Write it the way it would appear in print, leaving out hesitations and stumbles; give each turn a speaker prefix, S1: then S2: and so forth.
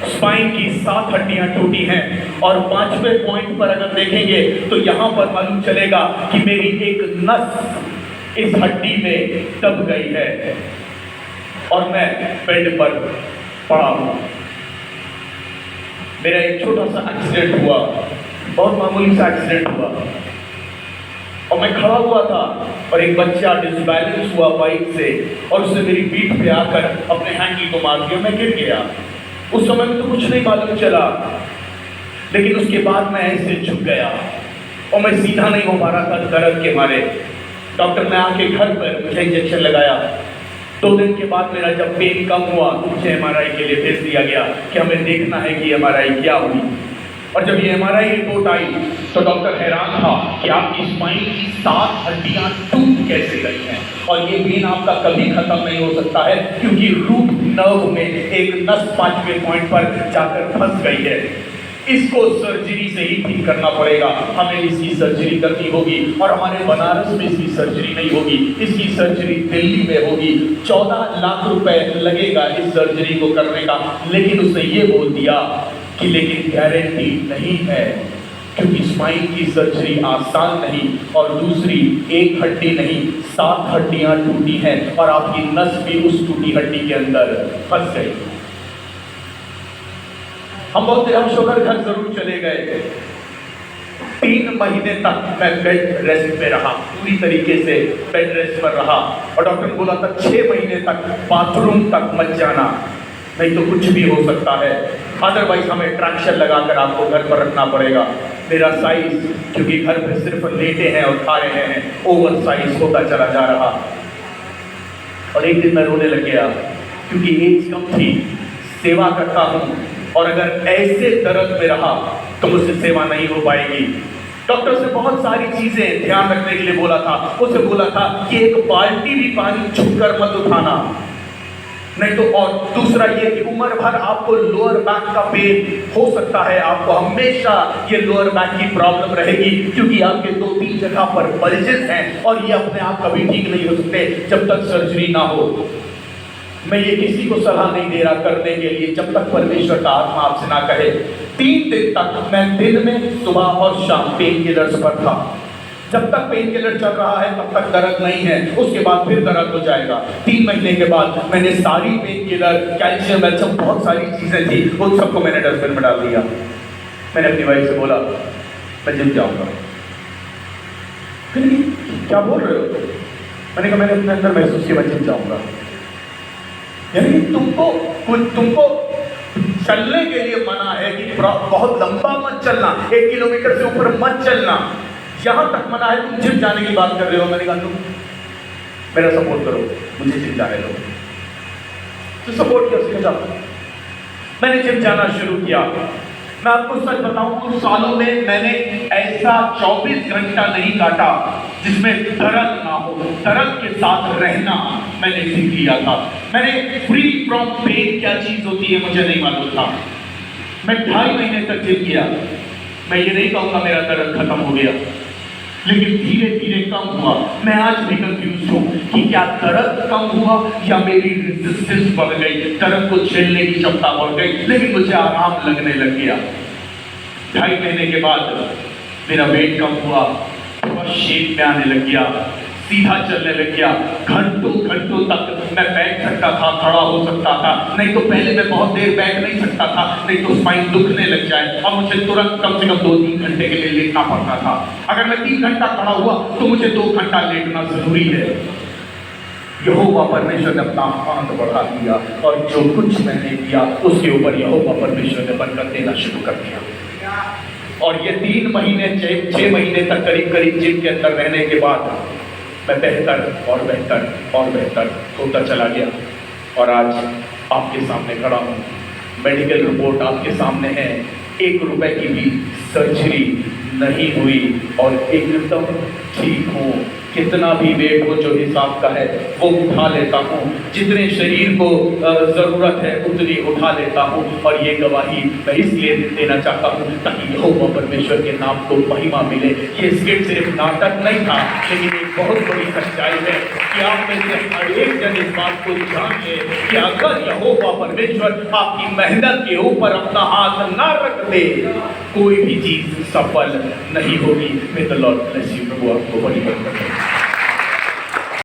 S1: Spine की 7 हड्डियां टूटी हैं और 5वें पॉइंट पर अगर देखेंगे तो यहां पर मालूम चलेगा कि मेरी एक नस इस हड्डी में दब गई है और मैं बेड पर पड़ा हूं। मेरा एक छोटा सा एक्सीडेंट हुआ, बहुत मामूली सा एक्सीडेंट हुआ और मैं खड़ा हुआ था और एक बच्चा डिसबैलेंस हुआ बाइक से और उसने मेरी पीठ पे आकर अपने हैंडल को मार दिया, मैं गिर गया। उस समय में तो कुछ नहीं मालूम चला, लेकिन उसके बाद मैं ऐसे झुक गया और मैं सीधा नहीं हो पा रहा था दर्द के मारे। डॉक्टर ने आके घर पर मुझे इंजेक्शन लगाया। 2 दिन के बाद मेरा जब पेन कम हुआ तो मुझे MRI के लिए भेज दिया गया कि हमें देखना है कि MRI क्या हुई। और जब ये MRI रिपोर्ट आई तो डॉक्टर हैरान था कि आपकी स्पाइन की 7 हड्डियां टूट कैसे गई हैं और ये पेन आपका कभी खत्म नहीं हो सकता है क्योंकि रूट नर्व में एक नस 5वें पॉइंट पर जाकर फंस गई है। इसको सर्जरी से ही ठीक करना पड़ेगा। हमें इसकी सर्जरी करनी होगी और हमारे बनारस में इसकी सर्जरी नहीं होगी, इसकी सर्जरी दिल्ली में होगी। 14 लाख रुपए लगेगा इस सर्जरी को करने का। लेकिन उसने ये बोल दिया कि लेकिन गारंटी नहीं है क्योंकि स्पाइन की सर्जरी आसान नहीं और दूसरी एक हड्डी नहीं 7 हड्डियां टूटी हैं और आपकी नस भी उस टूटी हड्डी के अंदर फंस गई। हम बहुत बेहोश होकर घर जरूर चले गए। 3 महीने तक मैं बेड रेस्ट पे रहा, पूरी तरीके से बेड रेस्ट पर रहा और डॉक्टर ने बोला था 6 महीने तक बाथरूम तक मत जाना, नहीं तो कुछ भी हो सकता है, अदरवाइज हमें ट्रैक्शन लगाकर आपको घर पर रखना पड़ेगा। मेरा साइज क्योंकि घर पे सिर्फ लेटे हैं और खा रहे हैं, ओवर साइज होता चला जा रहा और एक दिन मैं रोने लग गया क्योंकि एज कम थी, सेवा करता हूँ और अगर ऐसे दर्द में रहा तो मुझसे सेवा नहीं हो पाएगी। डॉक्टर से बहुत सारी चीजें ध्यान रखने के लिए बोला था। उसे बोला था कि एक बाल्टी भी पानी छूकर मत उठाना, नहीं तो, और दूसरा ये कि उम्र भर आपको लोअर बैक का पेन हो सकता है, आपको हमेशा ये लोअर बैक की प्रॉब्लम रहेगी क्योंकि आपके 2-3 जगह पर बल्जेस हैं और ये अपने आप कभी ठीक नहीं हो सकते जब तक सर्जरी ना हो। मैं ये किसी को सलाह नहीं दे रहा करने के लिए जब तक परमेश्वर का आत्मा आपसे ना कहे। 3 दिन तक मैं दिन में सुबह और शाम पेन किलर्स पर था। जब तक पेन किलर चल रहा है तब तक दर्द नहीं है, उसके बाद फिर दर्द हो जाएगा। 3 महीने के बाद मैंने सारी पेन किलर, कैल्शियम वेल्शियम, बहुत सारी चीजें थी, उन सबको मैंने डस्टबिन में डाल दिया। मैंने अपनी वाइफ से बोला मैं जिम जाऊंगा। क्या बोल रहे हो? मैंने कहा मैंने अपने अंदर महसूस किया मैं जिम जाऊंगा। यानी तुमको चलने के लिए मना है कि बहुत लंबा मत चलना, 1 किलोमीटर से ऊपर मत चलना, यहां तक मना है, तुम जिम जाने की बात कर रहे हो। मैंने कहा तुम मेरा सपोर्ट करो, मुझे जिम जाने दो। तो सपोर्ट किया, उसके साथ मैंने जिम जाना शुरू किया। मैं आपको सच बताऊं, कुछ सालों में मैंने ऐसा 24 घंटा नहीं काटा जिसमें दर्द ना हो। दर्द के साथ रहना मैंने सीख लिया था। मैंने फ्री फ्रॉम पेन क्या चीज होती है मुझे नहीं मालूम था। मैं 2.5 महीने तक जिम किया। मैं ये नहीं कहूँगा मेरा दर्द खत्म हो गया, लेकिन धीरे धीरे कम हुआ। मैं आज भी कंफ्यूज हूँ कि क्या दर्द कम हुआ या मेरी रेजिस्टेंस बढ़ गई, दर्द को झेलने की क्षमता बढ़ गई, लेकिन मुझे आराम लगने लग गया। 2.5 महीने के बाद मेरा वेट कम हुआ, थोड़ा शेप में आने लग गया, सीधा चलने लग गया। घंटों घंटों तक मैं बैठ सकता था, खड़ा हो सकता था, नहीं तो पहले मैं बहुत देर बैठ नहीं सकता था, नहीं तो स्पाइन दुखने लग जाए और मुझे तुरंत कम से कम 2-3 घंटे के लिए लेटना पड़ता था। अगर मैं 3 घंटा खड़ा हुआ तो मुझे 2 घंटा लेटना जरूरी है। यहोवा परमेश्वर ने अपना हाथ बढ़ा दिया और जो कुछ मैंने किया उसके ऊपर यहोवा परमेश्वर ने बरकत देना शुरू कर दिया। और ये 3 महीने 6 महीने तक करीब करीब जिम के अंदर रहने के बाद मैं बेहतर और बेहतर और बेहतर होता चला गया और आज आपके सामने खड़ा हूँ। मेडिकल रिपोर्ट आपके सामने है, 1 रुपए की भी सर्जरी नहीं हुई और एकदम ठीक हूँ। कितना भी वेट हो जो हिसाब का है वो उठा लेता हूँ, जितने शरीर को ज़रूरत है उतनी उठा लेता हूँ। और ये गवाही मैं इसलिए देना चाहता हूँ ताकि यहोवा परमेश्वर के नाम को महिमा मिले। ये स्किट सिर्फ नाटक नहीं था, लेकिन एक बहुत बड़ी सच्चाई है कि आप में से हर एक जन इस बात को जान ले कि अगर यहोवा परमेश्वर आपकी मेहनत के ऊपर अपना हाथ ना रख दे, कोई भी चीज सफल नहीं होगी। May the lord bless you. प्रभु आपको बड़ी बरकत दे।